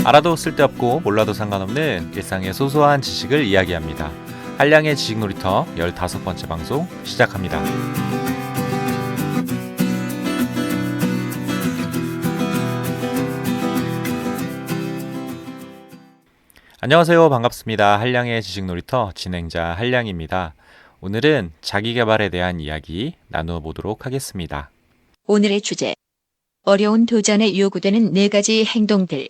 알아도 쓸데없고 몰라도 상관없는 일상의 소소한 지식을 이야기합니다. 한량의 지식놀이터 15번째 방송 시작합니다. 안녕하세요. 반갑습니다. 한량의 지식놀이터 진행자 한량입니다. 오늘은 자기계발에 대한 이야기 나누어 보도록 하겠습니다. 오늘의 주제, 어려운 도전에 요구되는 4가지 행동들.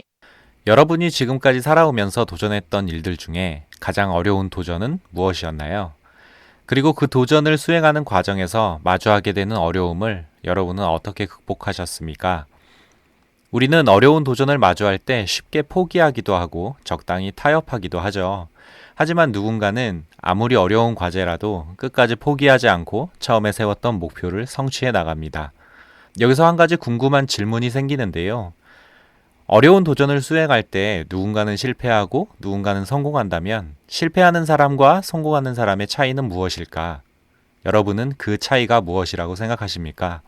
여러분이 지금까지 살아오면서 도전했던 일들 중에 가장 어려운 도전은 무엇이었나요? 그리고 그 도전을 수행하는 과정에서 마주하게 되는 어려움을 여러분은 어떻게 극복하셨습니까? 우리는 어려운 도전을 마주할 때 쉽게 포기하기도 하고 적당히 타협하기도 하죠. 하지만 누군가는 아무리 어려운 과제라도 끝까지 포기하지 않고 처음에 세웠던 목표를 성취해 나갑니다. 여기서 한 가지 궁금한 질문이 생기는데요. 어려운 도전을 수행할 때 누군가는 실패하고 누군가는 성공한다면 실패하는 사람과 성공하는 사람의 차이는 무엇일까? 여러분은 그 차이가 무엇이라고 생각하십니까?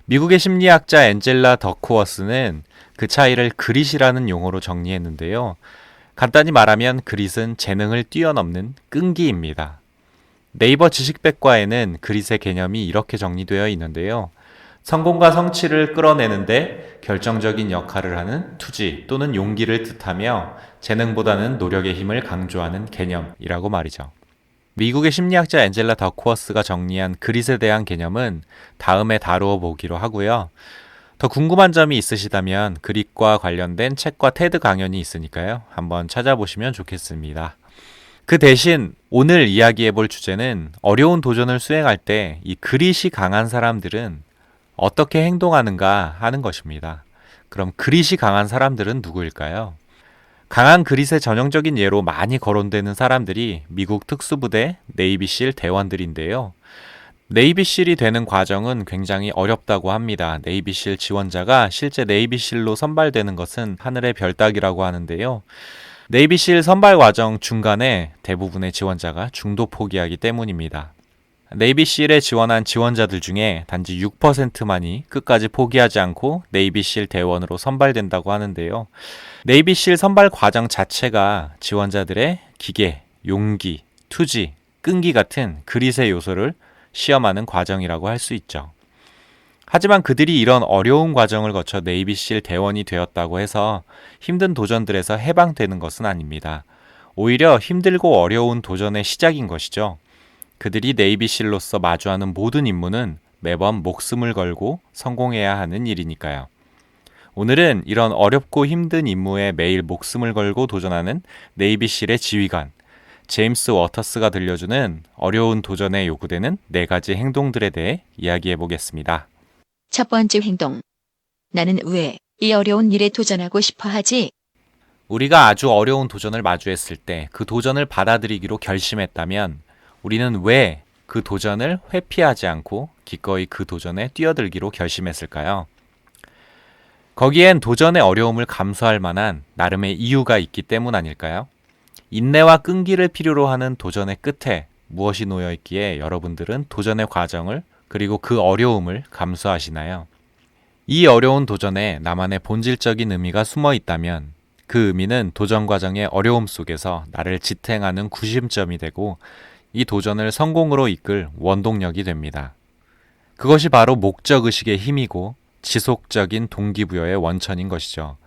미국의 심리학자 앤젤라 더크워스는 그 차이를 그릿이라는 용어로 정리했는데요. 간단히 말하면 그릿은 재능을 뛰어넘는 끈기입니다. 네이버 지식백과에는 그릿의 개념이 이렇게 정리되어 있는데요. 성공과 성취를 끌어내는데 결정적인 역할을 하는 투지 또는 용기를 뜻하며 재능보다는 노력의 힘을 강조하는 개념이라고 말이죠. 미국의 심리학자 앤젤라 더크워스가 정리한 그릿에 대한 개념은 다음에 다루어 보기로 하고요. 더 궁금한 점이 있으시다면 그릿과 관련된 책과 테드 강연이 있으니까요. 한번 찾아보시면 좋겠습니다. 그 대신 오늘 이야기해 볼 주제는 어려운 도전을 수행할 때 이 그릿이 강한 사람들은 어떻게 행동하는가 하는 것입니다. 그럼 그릿이 강한 사람들은 누구일까요? 강한 그릿의 전형적인 예로 많이 거론되는 사람들이 미국 특수부대 네이비실 대원들인데요. 네이비실이 되는 과정은 굉장히 어렵다고 합니다. 네이비실 지원자가 실제 네이비실로 선발되는 것은 하늘의 별 따기라고 하는데요. 네이비실 선발 과정 중간에 대부분의 지원자가 중도 포기하기 때문입니다. 네이비실에 지원한 지원자들 중에 단지 6%만이 끝까지 포기하지 않고 네이비실 대원으로 선발된다고 하는데요. 네이비실 선발 과정 자체가 지원자들의 기계, 용기, 투지, 끈기 같은 그릿의 요소를 시험하는 과정이라고 할 수 있죠. 하지만 그들이 이런 어려운 과정을 거쳐 네이비실 대원이 되었다고 해서 힘든 도전들에서 해방되는 것은 아닙니다. 오히려 힘들고 어려운 도전의 시작인 것이죠. 그들이 네이비실로서 마주하는 모든 임무는 매번 목숨을 걸고 성공해야 하는 일이니까요. 오늘은 이런 어렵고 힘든 임무에 매일 목숨을 걸고 도전하는 네이비실의 지휘관, 제임스 워터스가 들려주는 어려운 도전에 요구되는 4가지 행동들에 대해 이야기해 보겠습니다. 첫 번째 행동. 나는 왜 이 어려운 일에 도전하고 싶어 하지? 우리가 아주 어려운 도전을 마주했을 때 그 도전을 받아들이기로 결심했다면 우리는 왜 그 도전을 회피하지 않고 기꺼이 그 도전에 뛰어들기로 결심했을까요? 거기엔 도전의 어려움을 감수할 만한 나름의 이유가 있기 때문 아닐까요? 인내와 끈기를 필요로 하는 도전의 끝에 무엇이 놓여 있기에 여러분들은 도전의 과정을 그리고 그 어려움을 감수하시나요? 이 어려운 도전에 나만의 본질적인 의미가 숨어 있다면 그 의미는 도전 과정의 어려움 속에서 나를 지탱하는 구심점이 되고 이 도전을 성공으로 이끌 원동력이 됩니다. 그것이 바로 목적의식의 힘이고 지속적인 동기부여의 원천인 것이죠.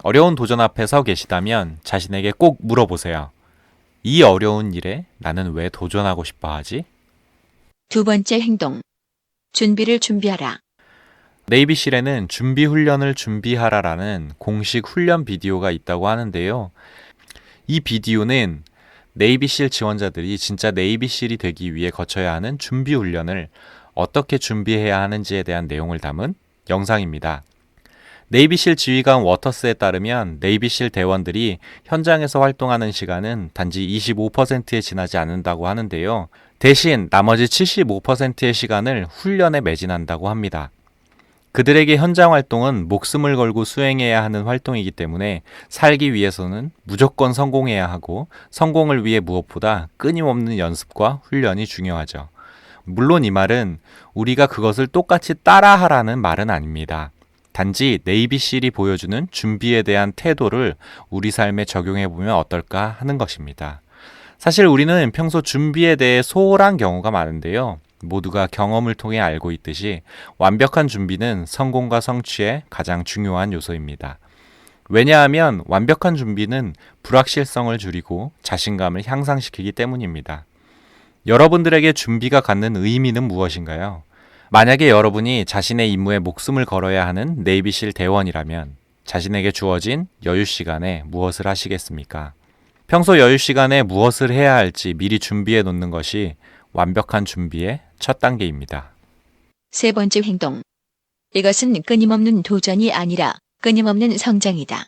어려운 도전 앞에 서 계시다면 자신에게 꼭 물어보세요. 이 어려운 일에 나는 왜 도전하고 싶어 하지? 두 번째 행동. 준비를 준비하라. 네이비실에는 준비 훈련을 준비하라라는 공식 훈련 비디오가 있다고 하는데요. 이 비디오는 네이비실 지원자들이 진짜 네이비실이 되기 위해 거쳐야 하는 준비 훈련을 어떻게 준비해야 하는지에 대한 내용을 담은 영상입니다. 네이비실 지휘관 워터스에 따르면 네이비실 대원들이 현장에서 활동하는 시간은 단지 25%에 지나지 않는다고 하는데요. 대신 나머지 75%의 시간을 훈련에 매진한다고 합니다. 그들에게 현장 활동은 목숨을 걸고 수행해야 하는 활동이기 때문에 살기 위해서는 무조건 성공해야 하고 성공을 위해 무엇보다 끊임없는 연습과 훈련이 중요하죠. 물론 이 말은 우리가 그것을 똑같이 따라하라는 말은 아닙니다. 단지 네이비실이 보여주는 준비에 대한 태도를 우리 삶에 적용해 보면 어떨까 하는 것입니다. 사실 우리는 평소 준비에 대해 소홀한 경우가 많은데요. 모두가 경험을 통해 알고 있듯이 완벽한 준비는 성공과 성취의 가장 중요한 요소입니다. 왜냐하면 완벽한 준비는 불확실성을 줄이고 자신감을 향상시키기 때문입니다. 여러분들에게 준비가 갖는 의미는 무엇인가요? 만약에 여러분이 자신의 임무에 목숨을 걸어야 하는 네이비실 대원이라면 자신에게 주어진 여유 시간에 무엇을 하시겠습니까? 평소 여유 시간에 무엇을 해야 할지 미리 준비해 놓는 것이 완벽한 준비의 첫 단계입니다. 세 번째 행동. 이것은 끊임없는 도전이 아니라 끊임없는 성장이다.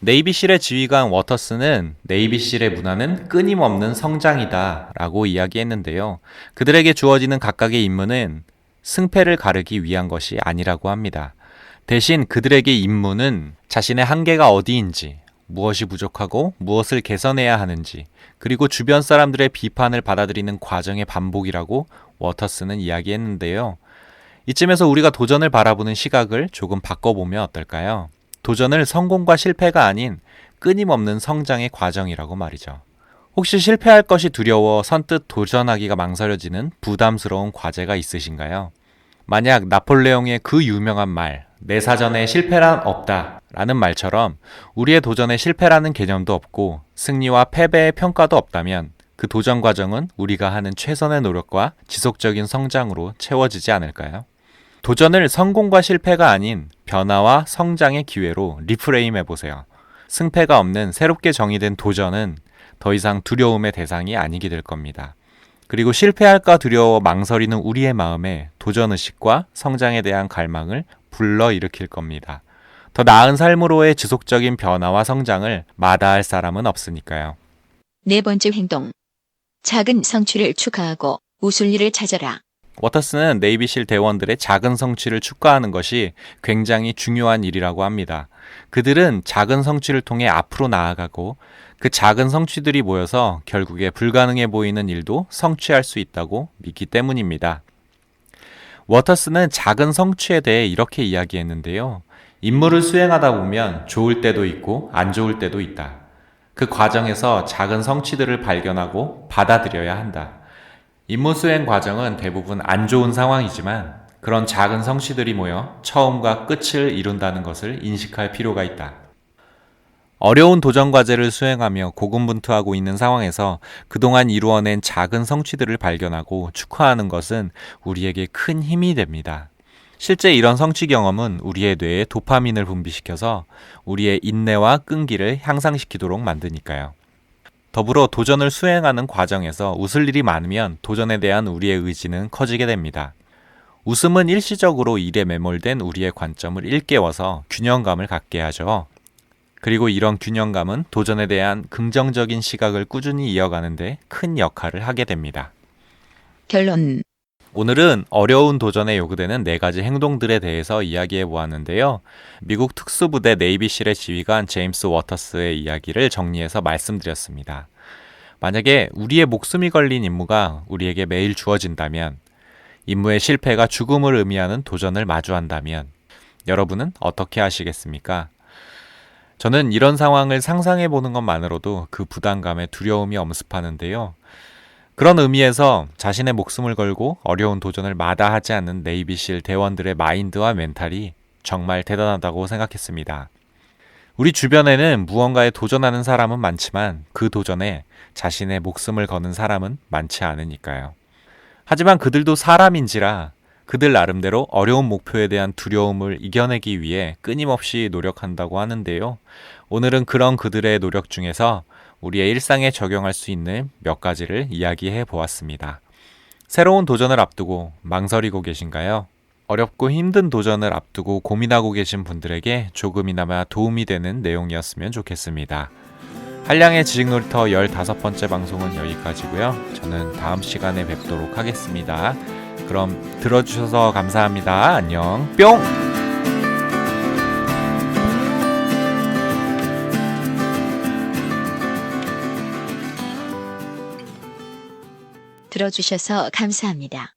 네이비실의 지휘관 워터스는 네이비실의 문화는 끊임없는 성장이다 라고 이야기했는데요. 그들에게 주어지는 각각의 임무는 승패를 가르기 위한 것이 아니라고 합니다. 대신 그들에게 임무는 자신의 한계가 어디인지, 무엇이 부족하고 무엇을 개선해야 하는지, 그리고 주변 사람들의 비판을 받아들이는 과정의 반복이라고 워터스는 이야기했는데요. 이쯤에서 우리가 도전을 바라보는 시각을 조금 바꿔보면 어떨까요? 도전을 성공과 실패가 아닌 끊임없는 성장의 과정이라고 말이죠. 혹시 실패할 것이 두려워 선뜻 도전하기가 망설여지는 부담스러운 과제가 있으신가요? 만약 나폴레옹의 그 유명한 말, 내 사전에 실패란 없다 라는 말처럼 우리의 도전에 실패라는 개념도 없고 승리와 패배의 평가도 없다면 그 도전 과정은 우리가 하는 최선의 노력과 지속적인 성장으로 채워지지 않을까요? 도전을 성공과 실패가 아닌 변화와 성장의 기회로 리프레임 해보세요. 승패가 없는 새롭게 정의된 도전은 더 이상 두려움의 대상이 아니게 될 겁니다. 그리고 실패할까 두려워 망설이는 우리의 마음에 도전의식과 성장에 대한 갈망을 불러일으킬 겁니다. 더 나은 삶으로의 지속적인 변화와 성장을 마다할 사람은 없으니까요. 네 번째 행동. 작은 성취를 축하하고 웃을 일을 찾아라. 워터스는 네이비실 대원들의 작은 성취를 축하하는 것이 굉장히 중요한 일이라고 합니다. 그들은 작은 성취를 통해 앞으로 나아가고 그 작은 성취들이 모여서 결국에 불가능해 보이는 일도 성취할 수 있다고 믿기 때문입니다. 워터스는 작은 성취에 대해 이렇게 이야기했는데요. 임무를 수행하다 보면 좋을 때도 있고 안 좋을 때도 있다. 그 과정에서 작은 성취들을 발견하고 받아들여야 한다. 임무 수행 과정은 대부분 안 좋은 상황이지만 그런 작은 성취들이 모여 처음과 끝을 이룬다는 것을 인식할 필요가 있다. 어려운 도전 과제를 수행하며 고군분투하고 있는 상황에서 그동안 이루어낸 작은 성취들을 발견하고 축하하는 것은 우리에게 큰 힘이 됩니다. 실제 이런 성취 경험은 우리의 뇌에 도파민을 분비시켜서 우리의 인내와 끈기를 향상시키도록 만드니까요. 더불어 도전을 수행하는 과정에서 웃을 일이 많으면 도전에 대한 우리의 의지는 커지게 됩니다. 웃음은 일시적으로 일에 매몰된 우리의 관점을 일깨워서 균형감을 갖게 하죠. 그리고 이런 균형감은 도전에 대한 긍정적인 시각을 꾸준히 이어가는 데 큰 역할을 하게 됩니다. 결론. 오늘은 어려운 도전에 요구되는 4가지 행동들에 대해서 이야기해 보았는데요. 미국 특수부대 네이비실의 지휘관 제임스 워터스의 이야기를 정리해서 말씀드렸습니다. 만약에 우리의 목숨이 걸린 임무가 우리에게 매일 주어진다면, 임무의 실패가 죽음을 의미하는 도전을 마주한다면 여러분은 어떻게 하시겠습니까? 저는 이런 상황을 상상해 보는 것만으로도 그 부담감에 두려움이 엄습하는데요. 그런 의미에서 자신의 목숨을 걸고 어려운 도전을 마다하지 않는 네이비실 대원들의 마인드와 멘탈이 정말 대단하다고 생각했습니다. 우리 주변에는 무언가에 도전하는 사람은 많지만 그 도전에 자신의 목숨을 거는 사람은 많지 않으니까요. 하지만 그들도 사람인지라 그들 나름대로 어려운 목표에 대한 두려움을 이겨내기 위해 끊임없이 노력한다고 하는데요. 오늘은 그런 그들의 노력 중에서 우리의 일상에 적용할 수 있는 몇 가지를 이야기해 보았습니다. 새로운 도전을 앞두고 망설이고 계신가요? 어렵고 힘든 도전을 앞두고 고민하고 계신 분들에게 조금이나마 도움이 되는 내용이었으면 좋겠습니다. 한량의 지식놀이터 15번째 방송은 여기까지고요. 저는 다음 시간에 뵙도록 하겠습니다. 그럼 들어주셔서 감사합니다. 안녕. 뿅! 들어주셔서 감사합니다.